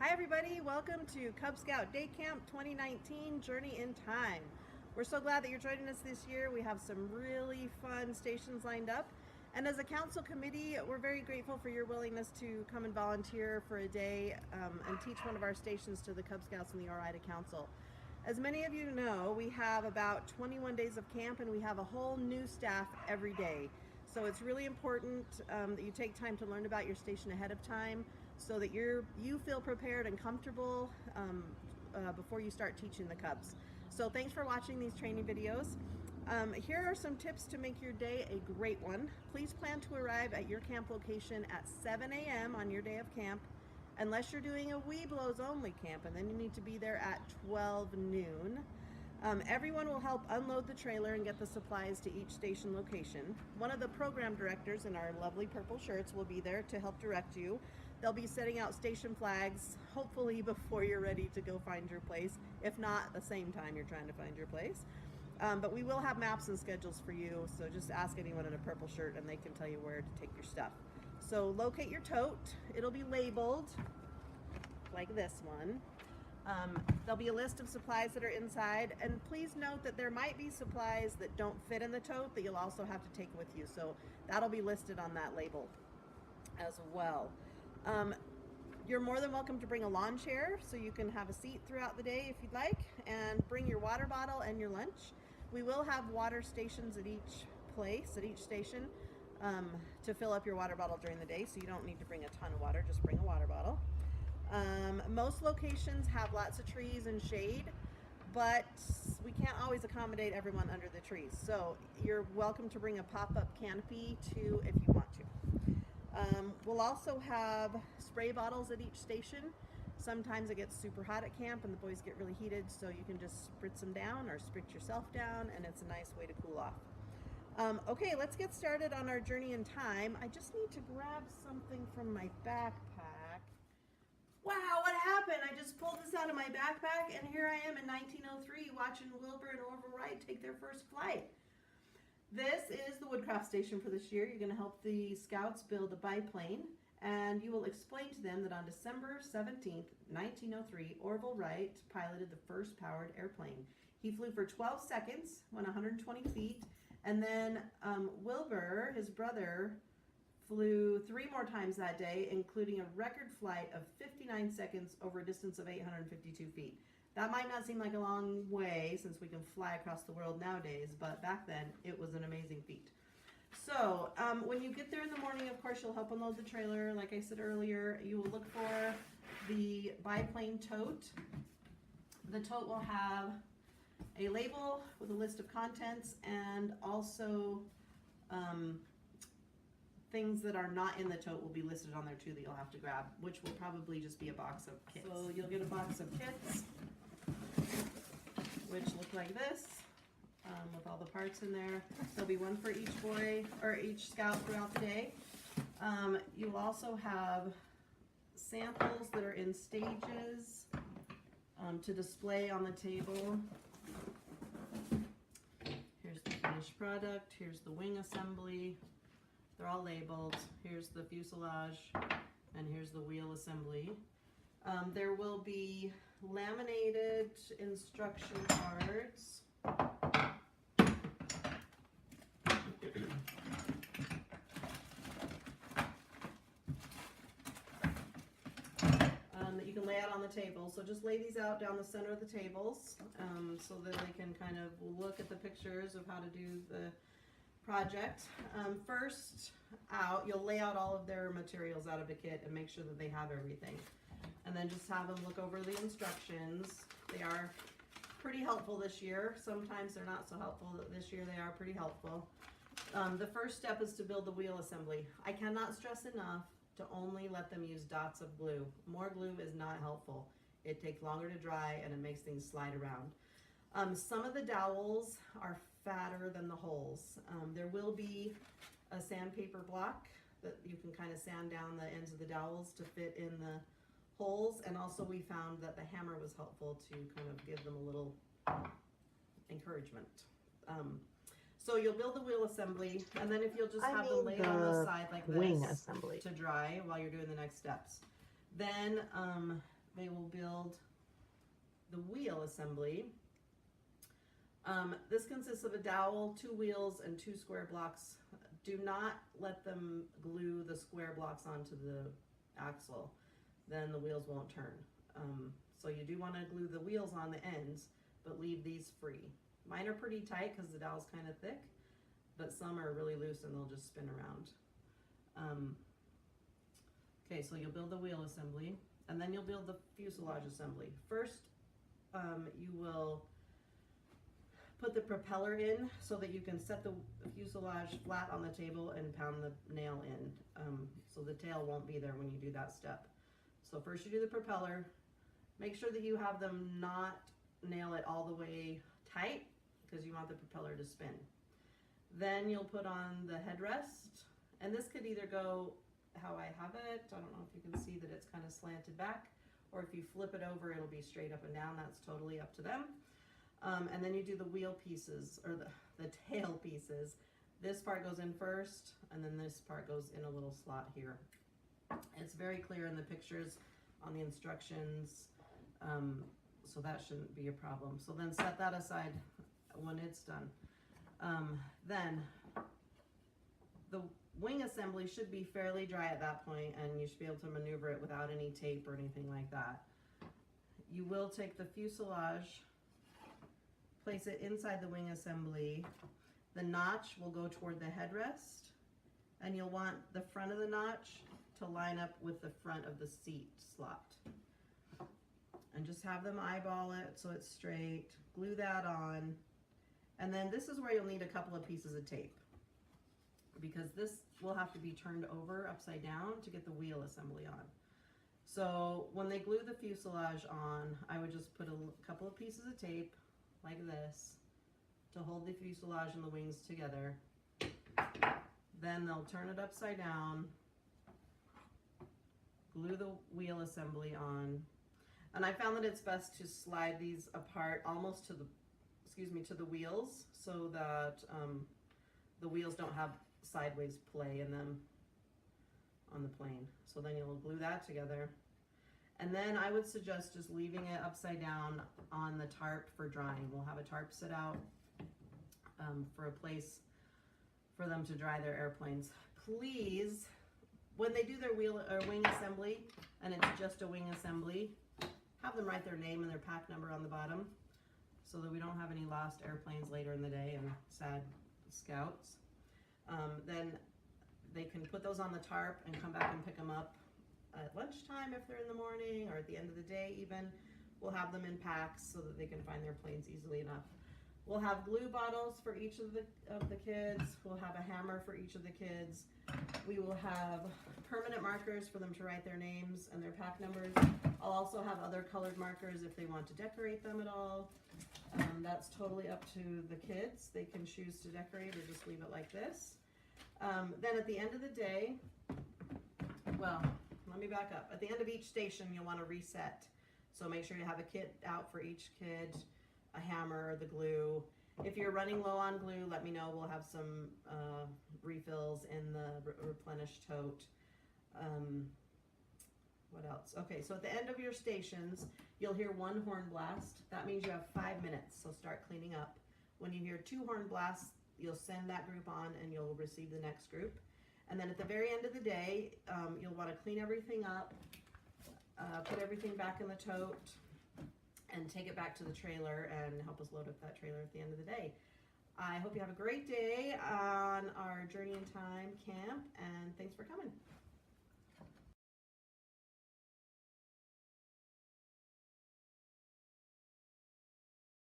Hi everybody, welcome to Cub Scout Day Camp 2019 Journey in Time. We're so glad that you're joining us this year. We have some really fun stations lined up. And as a council committee, we're very grateful for your willingness to come and volunteer for a day and teach one of our stations to the Cub Scouts and the Wright Council. As many of you know, we have about 21 days of camp and we have a whole new staff every day. So it's really important that you take time to learn about your station ahead of time so that you feel prepared and comfortable before you start teaching the Cubs. So thanks for watching these training videos. Here are some tips to make your day a great one. Please plan to arrive at your camp location at 7 a.m. on your day of camp, unless you're doing a Webelos only camp, and then you need to be there at 12 noon. Everyone will help unload the trailer and get the supplies to each station location. One of the program directors in our lovely purple shirts will be there to help direct you. They'll be setting out station flags, hopefully before you're ready to go find your place, if not at the same time you're trying to find your place. But we will have maps and schedules for you, so just ask anyone in a purple shirt and they can tell you where to take your stuff. So locate your tote. It'll be labeled like this one. There'll be a list of supplies that are inside, and please note that there might be supplies that don't fit in the tote that you'll also have to take with you, so that'll be listed on that label as well. You're more than welcome to bring a lawn chair so you can have a seat throughout the day if you'd like, and bring your water bottle and your lunch. We will have water stations at each place, at each station, to fill up your water bottle during the day, so you don't need to bring a ton of water, just bring a water bottle. Most locations have lots of trees and shade, but we can't always accommodate everyone under the trees. So you're welcome to bring a pop-up canopy too if you want to. We'll also have spray bottles at each station. Sometimes it gets super hot at camp and the boys get really heated, so you can just spritz them down or spritz yourself down, and it's a nice way to cool off. Okay, let's get started on our journey in time. I just need to grab something from my backpack. Wow, what happened? I just pulled this out of my backpack, and here I am in 1903 watching Wilbur and Orville Wright take their first flight. This is the Woodcraft station for this year. You're going to help the Scouts build a biplane, and you will explain to them that on December 17th, 1903, Orville Wright piloted the first powered airplane. He flew for 12 seconds, went 120 feet, and then Wilbur, his brother, flew 3 more times that day, including a record flight of 59 seconds over a distance of 852 feet. That might not seem like a long way since we can fly across the world nowadays, but back then it was an amazing feat. So when you get there in the morning, of course, you'll help unload the trailer. Like I said earlier, you will look for the biplane tote. The tote will have a label with a list of contents and also things that are not in the tote will be listed on there too that you'll have to grab, which will probably just be a box of kits. So you'll get a box of kits, which look like this, with all the parts in there. There'll be one for each boy or each scout throughout the day. You'll also have samples that are in stages to display on the table. Here's the finished product, here's the wing assembly. They're all labeled. Here's the fuselage, and here's the wheel assembly. There will be laminated instruction cards. That you can lay out on the table. So just lay these out down the center of the tables so that they can kind of look at the pictures of how to do the project. First out, you'll lay out all of their materials out of the kit and make sure that they have everything. And then just have them look over the instructions. They are pretty helpful this year. Sometimes they're not so helpful. This year they are pretty helpful. The first step is to build the wheel assembly. I cannot stress enough to only let them use dots of glue. More glue is not helpful. It takes longer to dry and it makes things slide around. Some of the dowels are fatter than the holes. There will be a sandpaper block that you can kind of sand down the ends of the dowels to fit in the holes, and also we found that the hammer was helpful to kind of give them a little encouragement. So you'll build the wheel assembly, and then if you'll just have them lay on the side like this wing assembly to dry while you're doing the next steps. Then they will build the wheel assembly. This consists of a dowel, 2 wheels, and 2 square blocks. Do not let them glue the square blocks onto the axle, then the wheels won't turn. So you do want to glue the wheels on the ends, but leave these free. Mine are pretty tight because the dowel's kind of thick, but some are really loose and they'll just spin around. Okay, so you'll build the wheel assembly, and then you'll build the fuselage assembly. First, you will put the propeller in so that you can set the fuselage flat on the table and pound the nail in, so the tail won't be there when you do that step. So first you do the propeller. Make sure that you have them not nail it all the way tight because you want the propeller to spin. Then you'll put on the headrest, and this could either go how I have it. I don't know if you can see that it's kind of slanted back, or if you flip it over it'll be straight up and down. That's totally up to them. And then you do the wheel pieces, or the tail pieces. This part goes in first, and then this part goes in a little slot here. It's very clear in the pictures on the instructions, so that shouldn't be a problem. So then set that aside when it's done. Then the wing assembly should be fairly dry at that point, and you should be able to maneuver it without any tape or anything like that. You will take the fuselage, place it inside the wing assembly. The notch will go toward the headrest, and you'll want the front of the notch to line up with the front of the seat slot. And just have them eyeball it so it's straight. Glue that on. And then this is where you'll need a couple of pieces of tape, because this will have to be turned over upside down to get the wheel assembly on. So when they glue the fuselage on, I would just put a couple of pieces of tape like this to hold the fuselage and the wings together. Then they'll turn it upside down, glue the wheel assembly on, and I found that it's best to slide these apart almost to the, to the wheels, so that the wheels don't have sideways play in them on the plane. So then you'll glue that together. And then I would suggest just leaving it upside down on the tarp for drying. We'll have a tarp sit out for a place for them to dry their airplanes. Please, when they do their wing assembly, and it's just a wing assembly, have them write their name and their pack number on the bottom, so that we don't have any lost airplanes later in the day and sad scouts. Then they can put those on the tarp and come back and pick them up at lunchtime if they're in the morning, or at the end of the day even. We'll have them in packs so that they can find their planes easily enough. We'll have glue bottles for each of the kids. We'll have a hammer for each of the kids. We will have permanent markers for them to write their names and their pack numbers. I'll also have other colored markers if they want to decorate them at all. That's totally up to the kids. They can choose to decorate or just leave it like this. Then at the end of the day, well, let me back up. At the end of each station, you'll want to reset. So make sure you have a kit out for each kid, a hammer, the glue. If you're running low on glue, let me know. We'll have some refills in the replenish tote. What else? Okay, so at the end of your stations, you'll hear 1 horn blast. That means you have 5 minutes, so start cleaning up. When you hear 2 horn blasts, you'll send that group on and you'll receive the next group. And then at the very end of the day, you'll want to clean everything up, put everything back in the tote, and take it back to the trailer and help us load up that trailer at the end of the day. I hope you have a great day on our Journey in Time camp, and thanks for coming.